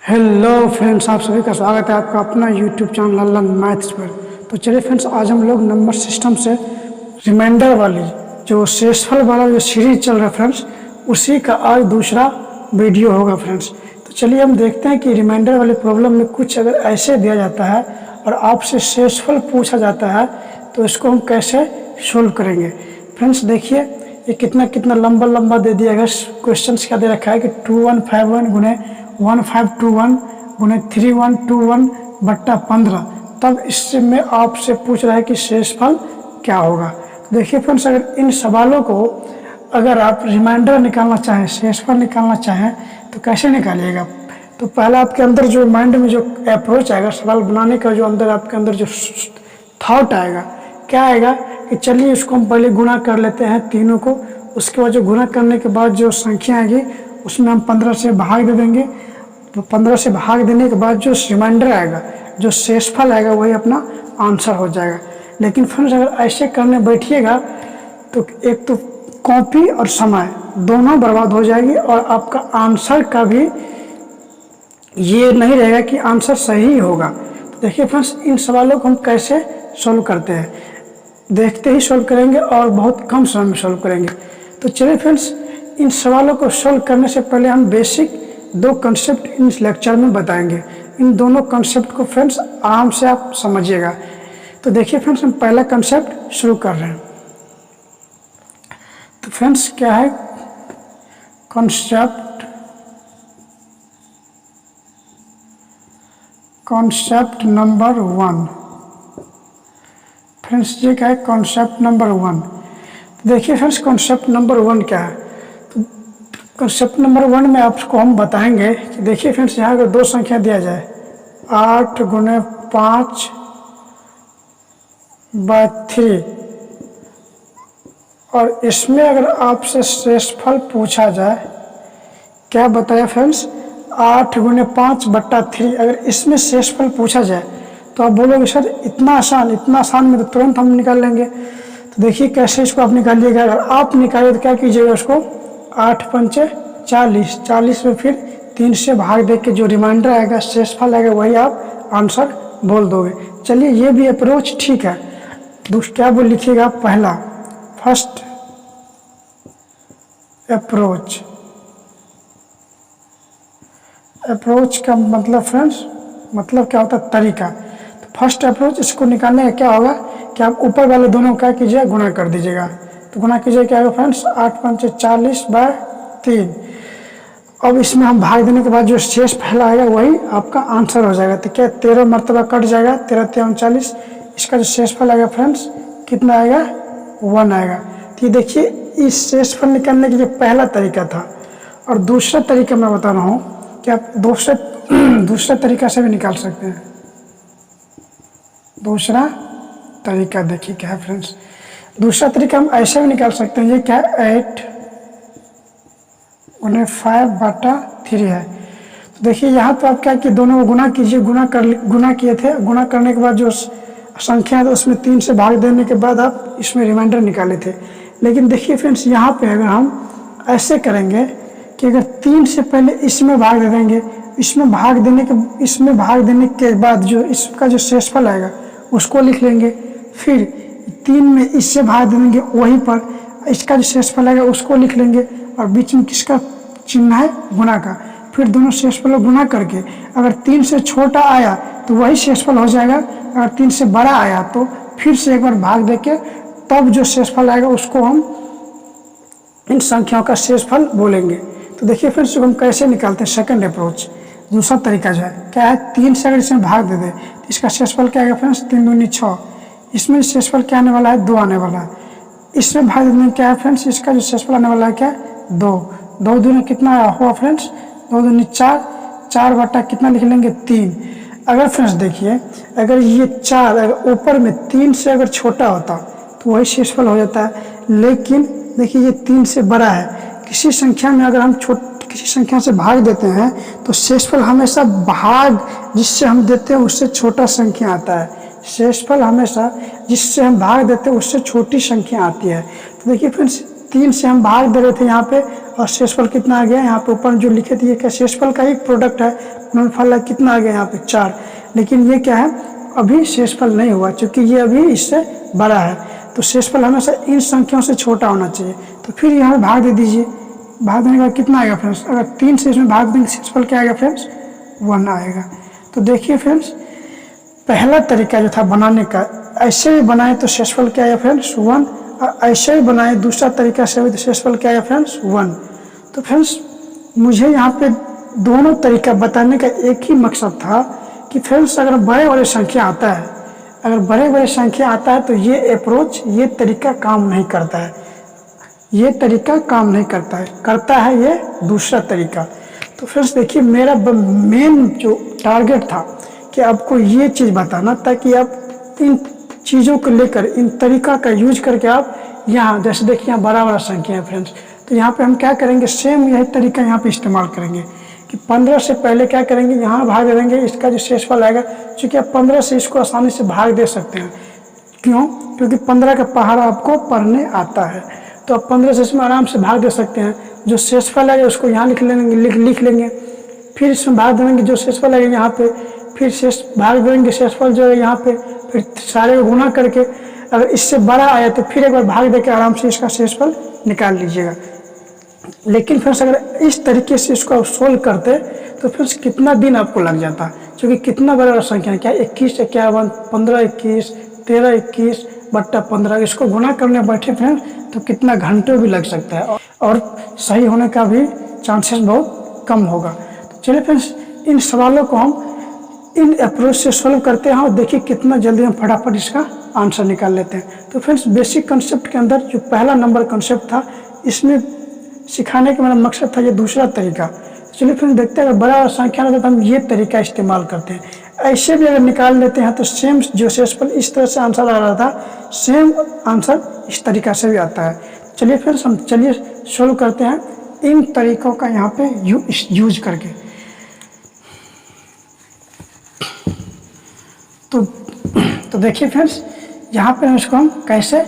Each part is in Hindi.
हेलो फ्रेंड्स, आप सभी का स्वागत है आपका अपना यूट्यूब चैनल लल्लन मैथ्स पर। तो चलिए फ्रेंड्स, आज हम लोग नंबर सिस्टम से रिमाइंडर वाली जो शेषफल वाला जो सीरीज चल रहा है फ्रेंड्स, उसी का आज दूसरा वीडियो होगा फ्रेंड्स। तो चलिए हम देखते हैं कि रिमाइंडर वाले प्रॉब्लम में कुछ अगर ऐसे दिया जाता है और आपसे शेषफल पूछा जाता है तो इसको हम कैसे सोल्व करेंगे। फ्रेंड्स देखिए, ये कितना लंबा लंबा दे दिया गया। क्वेश्चन क्या दे रखा है कि 2151 गुने 1521 गुने 3121 बट्टा 15। तब इससे में आपसे पूछ रहा है कि शेषफल क्या होगा। तो देखिए फ्रेंड्स, अगर इन सवालों को अगर आप रिमाइंडर निकालना चाहें, शेषफल निकालना चाहें तो कैसे निकालिएगा। तो पहला आपके अंदर जो माइंड में जो अप्रोच आएगा सवाल बनाने का, जो अंदर आपके अंदर जो थॉट आएगा, क्या आएगा कि चलिए इसको हम पहले गुणा कर लेते हैं तीनों को। उसके बाद जो गुणा करने के बाद जो संख्या आएगी उसमें हम 15 से भाग दे देंगे। तो 15 से भाग देने के बाद जो रिमाइंडर आएगा, जो शेषफल आएगा, वही अपना आंसर हो जाएगा। लेकिन फ्रेंड्स, अगर ऐसे करने बैठिएगा तो एक तो कॉपी और समय दोनों बर्बाद हो जाएगी और आपका आंसर का भी ये नहीं रहेगा कि आंसर सही होगा। तो देखिए फ्रेंड्स, इन सवालों को हम कैसे सोल्व करते हैं, देखते ही सोल्व करेंगे और बहुत कम समय में सोल्व करेंगे। तो चलिए फ्रेंड्स, इन सवालों को सोल्व करने से पहले हम बेसिक दो कंसेप्ट इन लेक्चर में बताएंगे। इन दोनों कंसेप्ट को फ्रेंड्स आराम से आप समझिएगा। तो देखिए फ्रेंड्स, हम पहला कंसेप्ट शुरू कर रहे हैं। तो फ्रेंड्स क्या है कॉन्सेप्ट नंबर 1। फ्रेंड्स ये क्या है, कॉन्सेप्ट नंबर 1। देखिए फ्रेंड्स, कॉन्सेप्ट नंबर 1 क्या है। तो कॉन्सेप्ट नंबर 1 में आपको हम बताएंगे कि देखिए फ्रेंड्स, यहाँ अगर दो संख्या दिया जाए 8 गुने 5 बाय 3 और इसमें अगर आपसे शेषफल पूछा जाए, क्या बताया फ्रेंड्स, 8 गुने 5 बट्टा 3, अगर इसमें शेषफल पूछा जाए तो आप बोलोगे सर इतना आसान में तो तुरंत हम निकाल लेंगे। तो देखिए कैसे इसको आप निकालिएगा। अगर आप निकालिए तो क्या कीजिएगा, उसको 8 पंचे 40, 40 में फिर 3 से भाग दे के जो रिमाइंडर आएगा, शेषफल आएगा, वही आप आंसर बोल दोगे। चलिए ये भी अप्रोच ठीक है। क्या बोल लिखिएगा, पहला फर्स्ट अप्रोच का मतलब फ्रेंड्स, मतलब क्या होता है, तरीका। तो फर्स्ट अप्रोच, इसको निकालने का क्या होगा कि आप ऊपर वाले दोनों का कीजिए, गुणा कर दीजिएगा। तो गुणा कीजिए, क्या होगा फ्रेंड्स, 8 पंचे 40 बाय 3। अब इसमें हम भाग देने के बाद जो शेषफल आएगा वही आपका आंसर हो जाएगा। तो क्या 13 मरतबा कट जाएगा, 13 3 39। इसका जो शेषफल आएगा फ्रेंड्स कितना आएगा, 1 आएगा। तो ये देखिए, इस शेषफल निकालने के लिए पहला तरीका था। और दूसरा तरीका मैं बता रहा हूँ कि आप दूसरा तरीका से भी निकाल सकते हैं। दूसरा तरीका देखिए क्या है फ्रेंड्स, दूसरा तरीका हम ऐसे भी निकाल सकते हैं। ये क्या है, 8 गुने 5 बटा 3 है। तो देखिए यहाँ तो आप क्या कि दोनों को गुना कीजिए, गुना किए थे। गुना करने के बाद जो संख्या है तो उसमें 3 से भाग देने के बाद आप इसमें रिमाइंडर निकाले थे। लेकिन देखिए फ्रेंड्स, यहाँ पे अगर हम ऐसे करेंगे कि अगर 3 से पहले इसमें भाग दे देंगे, इसमें भाग देने के बाद जो इसका जो शेषफल आएगा उसको लिख लेंगे। फिर 3 में इससे भाग दे देंगे, वहीं पर इसका जो शेषफल आएगा उसको लिख लेंगे। और बीच में किसका चिन्ह है, गुणा का। फिर दोनों शेषफल गुणा करके अगर 3 से छोटा आया तो वही शेषफल हो जाएगा, अगर 3 से बड़ा आया तो फिर से एक बार भाग देके तब जो शेषफल आएगा उसको हम इन संख्याओं का शेषफल बोलेंगे। तो देखिए फिर से हम कैसे निकालते हैं। सेकंड अप्रोच, दूसरा तरीका जो है क्या है, 3 से अगर इसमें भाग दे दे तो इसका शेषफल क्या आएगा फ्रेंड्स, 3 दूनी 6। इसमें शेषफल क्या आने वाला है, 2 आने वाला है। इसमें भाग देने क्या है फ्रेंड्स, इसका जो शेषफल आने वाला है क्या, 2। 2 दूनी कितना हुआ फ्रेंड्स, 2 दूनी 4, 4 बटा कितना लिख लेंगे, 3। अगर फ्रेंड्स देखिए, अगर ये 4 अगर ऊपर में 3 से अगर छोटा होता तो वही शेषफल हो जाता है। लेकिन देखिए ये 3 से बड़ा है। किसी संख्या में अगर हम किसी संख्या से भाग देते हैं तो शेषफल हमेशा भाग जिससे हम देते हैं उससे छोटा संख्या आता है। शेषफल हमेशा जिससे हम भाग देते हैं उससे छोटी संख्या आती है। तो देखिए फ्रेंड्स, 3 से हम भाग दे रहे थे यहाँ पे, और शेषफल कितना आ गया यहाँ पे ऊपर जो लिखे थे, ये क्या शेषफल का ही प्रोडक्ट है, गुणनफल है, कितना आ गया यहाँ पे 4। लेकिन ये क्या है, अभी शेषफल नहीं हुआ, क्योंकि ये अभी इससे बड़ा है। तो शेषफल हमेशा इन संख्याओं से छोटा होना चाहिए। तो फिर यहाँ भाग दे दीजिए, भाग देने के बाद कितना आएगा फ्रेंड्स, अगर 3 से इसमें भाग देंगे शेषफल क्या आएगा फ्रेंड्स, 1 आएगा। तो देखिए फ्रेंड्स, पहला तरीका जो था बनाने का, ऐसे भी बनाए तो शेषफल क्या आया फ्रेंड्स 1, और ऐसे भी बनाए दूसरा तरीका से भी तो शेषफल क्या आया फ्रेंड्स 1। तो फ्रेंड्स मुझे यहाँ पे दोनों तरीका बताने का एक ही मकसद था कि फ्रेंड्स अगर बड़े बड़े संख्या आता है, अगर बड़े बड़े संख्या आता है तो ये अप्रोच, ये तरीका काम नहीं करता है, ये तरीका काम नहीं करता है, करता है ये दूसरा तरीका। तो फ्रेंड्स देखिए, मेरा मेन जो टारगेट था कि आपको ये चीज़ बताना, ताकि आप इन चीज़ों को लेकर, इन तरीका का यूज करके आप यहाँ, जैसे देखिए यहाँ बड़ा बड़ा संख्या है फ्रेंड्स, तो यहाँ पे हम क्या करेंगे, सेम यही तरीका यहाँ पे इस्तेमाल करेंगे कि 15 से पहले क्या करेंगे, यहाँ भाग देंगे, इसका जो शेषफल आएगा, चूँकि आप 15 से इसको आसानी से भाग दे सकते हैं। क्यों? क्योंकि 15 का पहाड़ा आपको पढ़ने आता है, तो आप 15 से इसमें आराम से भाग दे सकते हैं। जो शेषफल आएगा उसको यहाँ लिख लेंगे, फिर इसमें भाग देंगे, जो शेषफल आएगा यहाँ पे, फिर भाग देंगे शेषफल जो है यहाँ पे, फिर सारे को गुना करके, अगर इससे बड़ा आया तो फिर एक बार भाग देकर आराम से इसका शेषफल निकाल लीजिएगा। लेकिन फ्रेंड्स अगर इस तरीके से इसको आप सोल्व करते तो फ्रेंड्स कितना दिन आपको लग जाता, क्योंकि कितना बड़ा संख्या है, क्या 21, 51, 15, 21, 13, 21 बट्टा 15, इसको गुना करने बैठे फ्रेंड्स तो कितना घंटों भी लग सकता है, और सही होने का भी चांसेस बहुत कम होगा। तो चलिए फ्रेंड्स, इन सवालों को हम इन अप्रोच से सोल्व करते हैं, और देखिए कितना जल्दी हम फटाफट इसका आंसर निकाल लेते हैं। तो फ्रेंड्स बेसिक कंसेप्ट के अंदर जो पहला नंबर कंसेप्ट था, इसमें सिखाने का मेरा मकसद था ये दूसरा तरीका। चलिए फ्रेंड्स देखते हैं, अगर बड़ा संख्या रहता तो हम ये तरीका इस्तेमाल करते हैं। ऐसे भी अगर निकाल लेते हैं तो सेम जो शेषफल इस तरह से आंसर आ रहा था, सेम आंसर इस तरीका से भी आता है। चलिए फ्रेंड्स हम सोल्व करते हैं इन तरीकों का यहाँ पे यूज करके। तो देखिए फ्रेंड्स, यहाँ पे इसको हम कैसे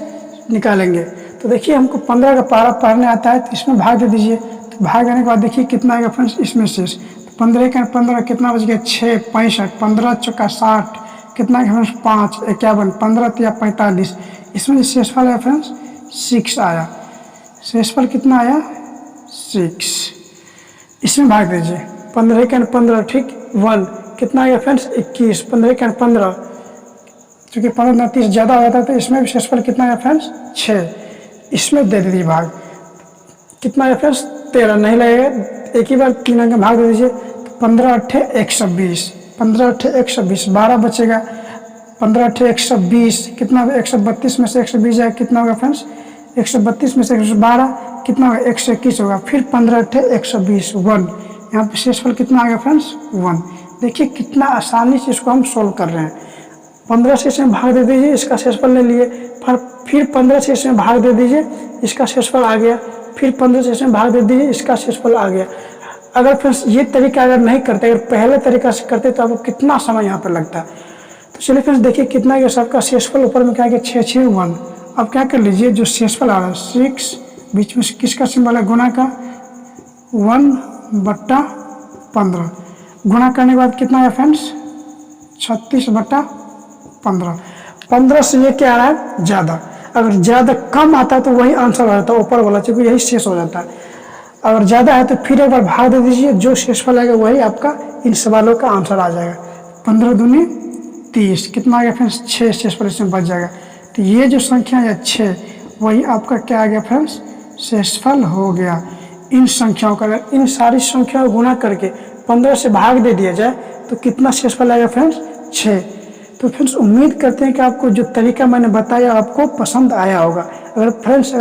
निकालेंगे। तो देखिए हमको 15 का पहाड़ा पढ़ने आता है, तो इसमें भाग दे दीजिए। तो भाग देने के बाद देखिए कितना आएगा फ्रेंड्स इसमें शेष, तो 15 का 15 कितना बच गया 6, 65, 15 चौका 60, कितना आएगा फ्रेंड्स 5, 51, 15 या 45, इसमें शेषफल आया फ्रेंड्स 6 आया। शेषफल कितना आया 6, इसमें भाग दीजिए। 15 का 15 ठीक 1, कितना आएगा फ्रेंड्स 21, 15 का 15, क्योंकि 15 30 ज़्यादा हो जाता है, तो इसमें भी शेषफल कितना आया फ्रेंड्स 6, इसमें दे दीजिए भाग। कितना आया फ्रेंड्स 13, नहीं लगेगा, एक ही बार 3 का भाग दे दीजिए। 15 8 120, 15 8 120, 12 बचेगा। 15 8 120, कितना 132 में से 120 जाएगा, कितना होगा फ्रेंड्स 132 में से 112, कितना होगा 121 होगा। फिर 15 8 120 1, यहाँ पे शेषफल कितना आ गया फ्रेंड्स 1। देखिए कितना आसानी से इसको हम सोल्व कर रहे हैं। 15 से इसमें भाग दे दीजिए, इसका शेषफल ले लिए, फिर 15 से इसमें भाग दे दीजिए, इसका शेषफल आ गया। फिर 15 से इसमें भाग दे दीजिए, इसका शेषफल आ गया। अगर फ्रेंड्स ये तरीका अगर नहीं करते, अगर पहले तरीका से करते तो आपको कितना समय यहाँ पर लगता है। तो चलिए फ्रेंड्स देखिए कितना गया सबका शेषफल, ऊपर में क्या गया 6 6 1। अब क्या कर लीजिए, जो शेषफल आ रहा है 6, बीच में किसका सिंबल है गुना का, 1/15, गुना करने के बाद कितना है फ्रेंड्स 36/15। 15 से ये क्या आ रहा है ज़्यादा, अगर ज़्यादा कम आता है तो वही आंसर आ जाता है ऊपर वाला, क्योंकि यही शेष हो जाता है। अगर ज़्यादा है तो फिर एक बार भाग दे दीजिए, जो शेषफल आएगा वही आपका इन सवालों का आंसर आ जाएगा। 15 दूनी 30, कितना आ गया फ्रेंड्स 6, शेषफल इसमें बच जाएगा। तो ये जो संख्या है 6, वही आपका क्या आ गया फ्रेंड्स शेषफल हो गया। इन संख्याओं का अगर इन सारी संख्याओं को गुना करके 15 से भाग दे दिया जाए तो कितना शेषफल आएगा फ्रेंड्स 6। तो फ्रेंड्स उम्मीद करते हैं कि आपको जो तरीका मैंने बताया आपको पसंद आया होगा। अगर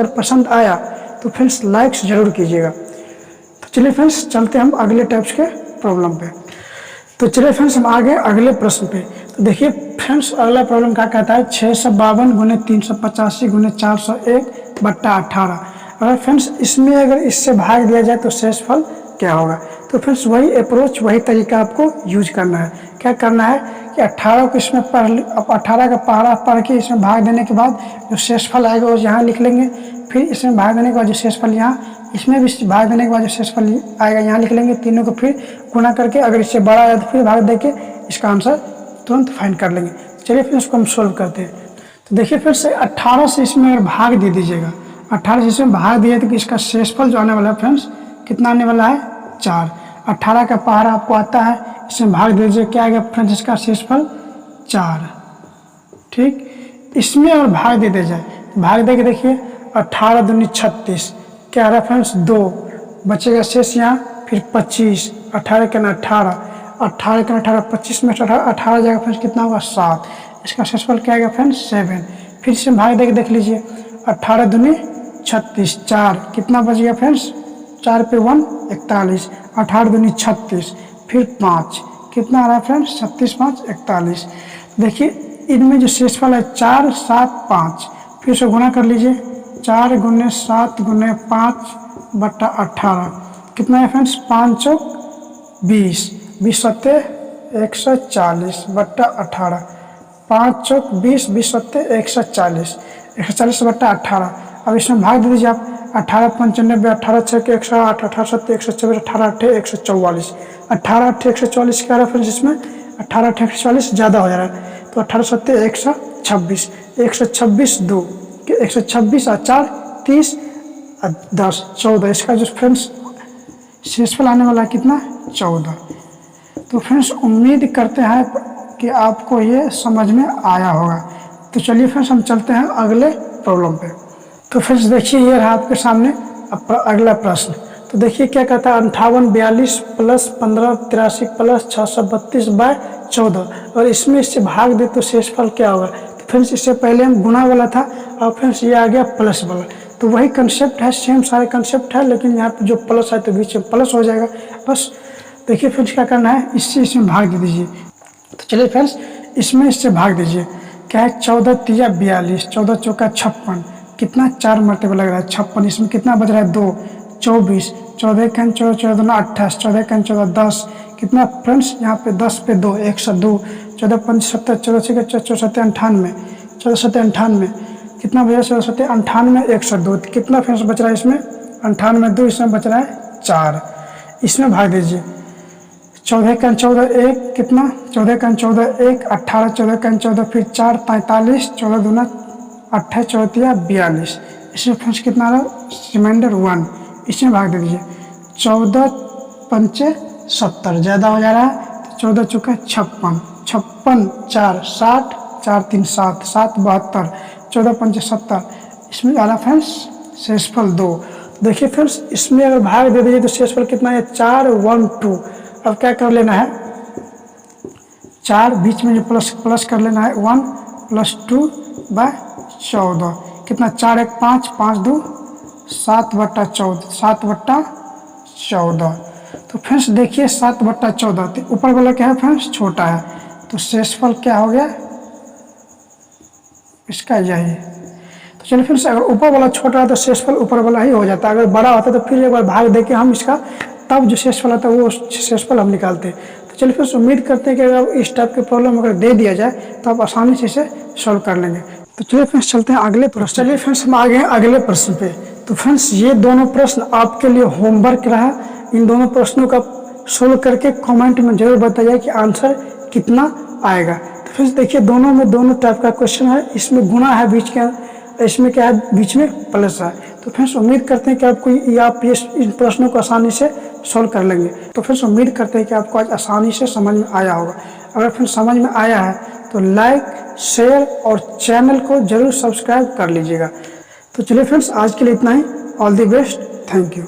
पसंद आया तो फ्रेंड्स लाइक्स जरूर कीजिएगा। तो चलिए फ्रेंड्स चलते हैं हम अगले टाइप्स के प्रॉब्लम पे। तो चलिए फ्रेंड्स हम आ गए अगले प्रश्न पे। तो देखिए फ्रेंड्स अगला प्रॉब्लम क्या कहता है, 652 गुने 385 गुने 401/18। अगर फ्रेंड्स इसमें अगर इससे भाग दिया जाए तो शेषफल क्या होगा। तो फ्रेंड्स वही अप्रोच, वही तरीका आपको यूज करना है। क्या करना है कि 18 को इसमें पढ़, अब 18 का पहाड़ा पढ़ के इसमें भाग देने के बाद जो शेषफल आएगा वो यहाँ लिख लेंगे। फिर इसमें भाग देने के बाद जो शेषफल यहाँ, इसमें भी भाग देने के बाद जो शेषफल आएगा यहाँ लिख लेंगे। तीनों को फिर गुणा करके अगर इससे बड़ा आया तो फिर भाग दे के इसका आंसर तुरंत फाइंड कर लेंगे। चलिए फिर इसको हम सोल्व करते हैं। तो देखिए फिर से 18 से इसमें अगर भाग दे दीजिएगा, 18 से इसमें भाग दिए तो इसका शेषफल जो आने वाला है फ्रेंड्स कितना आने वाला है 4। 18 का पहाड़ा आपको आता है, इसमें भाग दे दीजिए, क्या आएगा फ्रेंड्स इसका शेषफल 4। ठीक, इसमें अगर भाग दे दिया जाए, भाग दे के देखिए 18 दूनी 36, क्या आ रहा है फ्रेंड्स 2, बचेगा शेष यहाँ फिर 25, 18 के ना 18, 18 के ना 18, 25 में 18 जाएगा फ्रेंड्स कितना होगा 7, इसका शेषफल क्या आएगा फ्रेंड्स 7। फिर इसमें भाग दे के देख लीजिए 18 दूनी 36, 4 कितना बच गया फ्रेंड्स, 4 पे 1 41, 18 दूनी 36, फिर 5 कितना आ रहा है फ्रेंड्स 36 5 41। देखिए इनमें जो शेषफल है 4 7 5, फिर से गुणा कर लीजिए, 4 गुने 7 गुने 5 बट्टा 18 कितना है फ्रेंड्स 5 चौक 20, 20 सत्ते 140 बट्टा 18, 5 चौक 20, 20 सत्ते 140, 140 बट्टा 18। अब इसमें भाग दे दीजिए आप, 18 95, 18 6 के 108, 18 7 124, 18 8 144, 18 8 144 क्या रेफरेंस इसमें 18 8 144 ज़्यादा हो जा रहा है, तो 18 7 126, 126 2 126 और 4 30 और 10 14, इसका जो फ्रेंड्स शेषफल आने वाला है कितना 14। तो फ्रेंड्स उम्मीद करते हैं कि आपको ये समझ में आया होगा। तो चलिए फ्रेंड्स हम चलते हैं अगले प्रॉब्लम पे। तो फ्रेंड्स देखिए ये रहा आपके सामने अगला प्रश्न। तो देखिए क्या कहता है 5842 प्लस 1583 प्लस 632 बाय 14, और इसमें इससे भाग दे तो शेषफल क्या होगा। तो फ्रेंड्स इससे पहले हम गुणा वाला था और फ्रेंड्स ये आ गया प्लस वाला, तो वही कंसेप्ट है, सेम सारे कंसेप्ट है, लेकिन यहाँ पे जो प्लस है तो बीच में प्लस हो जाएगा बस। देखिए फ्रेंड्स क्या करना है, इससे इसमें भाग दे दीजिए। तो चलिए फ्रेंड्स इसमें इससे भाग दीजिए, क्या है 14 3 42, 14 चौका 56, कितना 4 मरतबा लग रहा है 56, इसमें कितना बच रहा है 2 24, 14 का 14 14 दूना 28, 14 का 14 10, कितना फ्रेंड्स यहाँ पे 10 पे 2 102, 14 5 70, 14 6 14 7 98, 14 7 98 कितना बचा 14 7 98 102, कितना फ्रेंड्स बच रहा है इसमें 98 2, इसमें बच रहा है 4, इसमें भाग दीजिए 14 का 14 1 कितना 14 का 14 1 18, 14 का 14 फिर 4 45, 14 दूना 28, 14 42, इसमें फ्रेंड्स कितना रहा रिमाइंडर 1, इसमें भाग दे दीजिए 14 5 70 ज़्यादा हो जा रहा है, तो 14 चौका 56, 56 4 60, 4 3 7 7 72, 14 5 70, इसमें आ रहा फ्रेंड्स शेषफल 2। देखिए फ्रेंड्स इसमें अगर भाग दे दीजिए तो शेषफल कितना है 4 1 2। अब क्या कर लेना है 4 बीच में जो प्लस कर लेना है 1 प्लस 2 बाय 14, कितना 4 1 5 5 2 7 बट्टा 14, 7 बट्टा 14। तो फ्रेंड्स देखिए 7 बट्टा 14, तो ऊपर वाला क्या है फ्रेंड्स छोटा है, तो शेषफल क्या हो गया इसका यही। तो चलिए फ्रेंड्स अगर ऊपर वाला छोटा है तो शेषफल ऊपर वाला ही हो जाता है, अगर बड़ा होता तो फिर एक बार भाग देके हम इसका तब जो शेषफल आता है वो शेषफल हम निकालते हैं। तो चलिए फ्रेंड्स उम्मीद करते हैं कि अगर इस टाइप के प्रॉब्लम अगर दे दिया जाए तो आप आसानी से इसे सॉल्व कर लेंगे। तो चलिए फ्रेंड्स चलते हैं अगले प्रश्न। चलिए फ्रेंड्स हम आ गए हैं अगले प्रश्न पे। तो फ्रेंड्स ये दोनों प्रश्न आपके लिए होमवर्क रहा, इन दोनों प्रश्नों का सोल्व करके कमेंट में जरूर बताइए कि आंसर कितना आएगा। तो फ्रेंड्स देखिए दोनों में दोनों टाइप का क्वेश्चन है, इसमें गुणा है बीच के, इसमें क्या है बीच में प्लस है। तो फ्रेंड्स उम्मीद करते हैं कि आपको आप ये इन प्रश्नों को आसानी से सॉल्व कर लेंगे। तो फ्रेंड्स उम्मीद करते हैं कि आपको आज आसानी से समझ में आया होगा। अगर फ्रेंड्स समझ में आया है तो लाइक शेयर और चैनल को जरूर सब्सक्राइब कर लीजिएगा। तो चलिए फ्रेंड्स आज के लिए इतना ही। All the best, thank you.